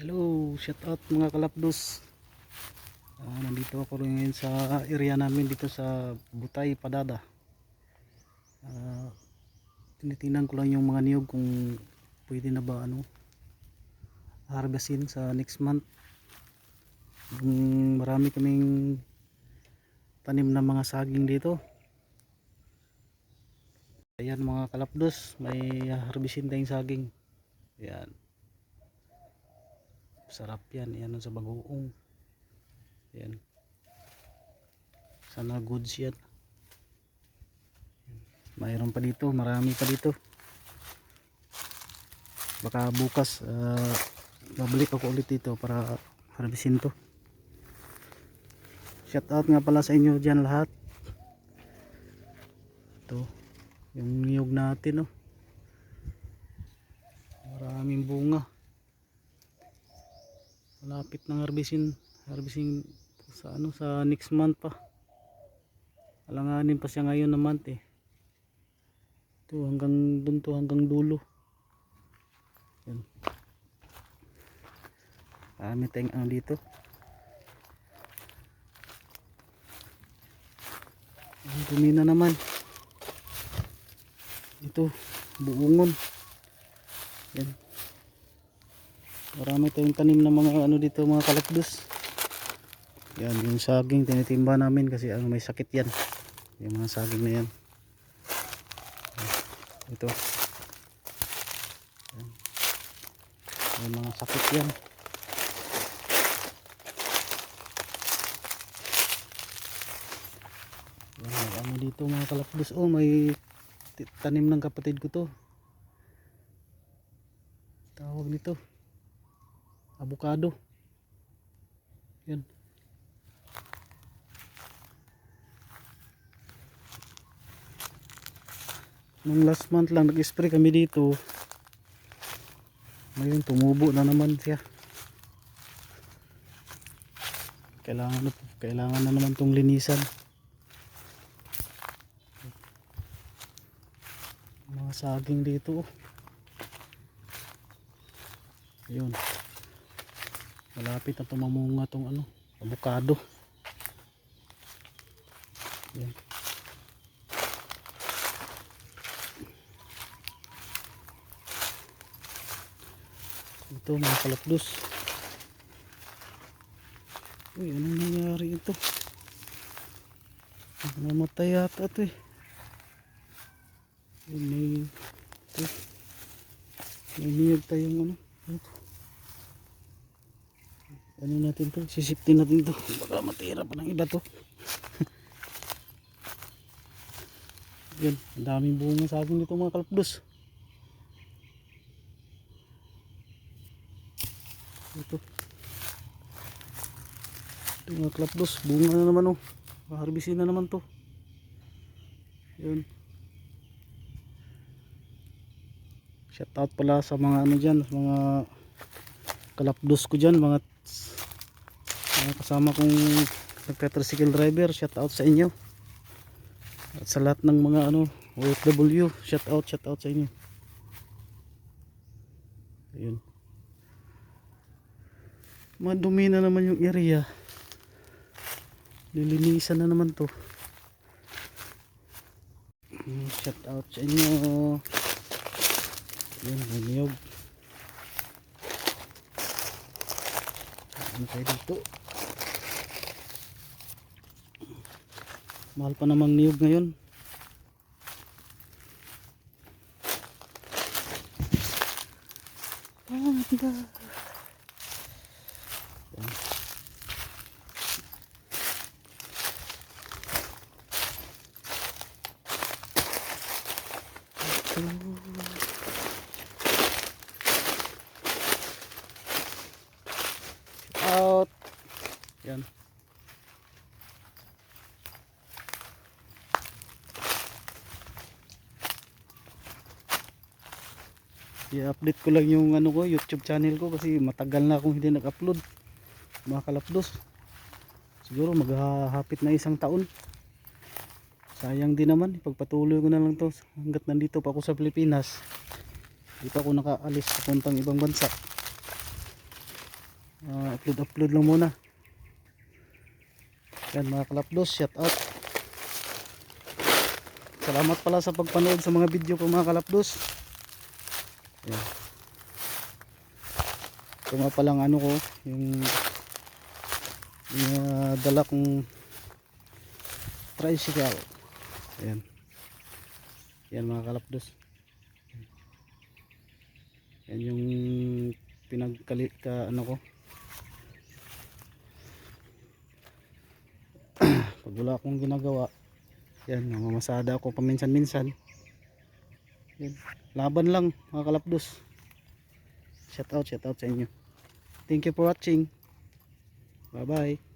Hello, shout out mga kalapdos. Nandito ako rin ngayon sa area namin dito sa Butay, Padada. Tinitingnan ko lang yung mga niyog kung pwede na ba harvestin sa next month. Marami kaming tanim na mga saging dito. Ayan mga kalapdos, may harvestin tayong saging. Ayan. Sarap yan, yan sa bagoong. Ayan. Sana goods yan. Mayroon pa dito, marami pa dito. Baka bukas babalik ako ulit dito para harvestin to. Shout out nga pala sa inyo dyan lahat. Ito yung niyog natin, oh. Maraming bunga. Malapit ng harvestin sa next month pa. Alanganin pa siya ngayon na month eh. Ito hanggang dun to, hanggang dulo. Yan. Marami tayong dito. Dumi na naman. Ito buungon. Yan. Marami tayong tanim na mga dito, mga kalapdos. Yan yung saging tinitimba namin kasi may sakit yan. Yung mga saging na yan. Ito. Yan. May mga sakit yan. Yan, dito mga kalapdos. Oh, may tanim ng kapatid ko to. Tawag nito avocado. Yan. Nung last month lang nag-spray kami dito. Ngayon tumubo na naman siya. Kailangan na naman tong linisan. Mga saging dito, oh. Ayun. Malapit na tumamunga tong avocado. Yan. Ito mga kalapdos. Uy, anong nangyari ito? Namatay yata ito eh. May niyog tayong ano natin to, sisiptin natin to, baka matira pa ng iba to. Yan, ang daming bunga sa akin dito mga kalapdos. Ito mga kalapdos, bunga na naman, oh. Harvestin na naman to. Yun. Shout out pala sa mga dyan, mga kalapdos ko dyan, mga kasama kong nagka-tricycle driver. Shout out sa inyo. At sa lahat ng mga OFW, shout out sa inyo. Ayun. Madumi na naman yung area. Lilinisan na naman to. Shout out sa inyo. Yun, may niyog. Ano tayo dito? Mahal pa namang niyog ngayon. Ganda. Out. Yan. I-update ko lang yung YouTube channel ko kasi matagal na akong hindi nag-upload, mga kalapdos. Siguro maghahapit na 1 taon. Sayang din naman, ipagpatuloy ko na lang to hanggat nandito pa ako sa Pilipinas. Di pa ako nakaalis papuntang ibang bansa. upload lang muna. Yan mga kalapdos, shout out. Salamat pala sa pagpanood sa mga video ko mga kalapdos. Yan. Ito nga palang ano ko, yung dala kong tricycle. Ayan. Yan mga kalapdos. Yan yung ano ko. Pag wala akong ginagawa, yan, namamasada ako paminsan-minsan. Yan. Laban lang mga kalapdos. Shout out sa inyo. Thank you for watching. Bye bye.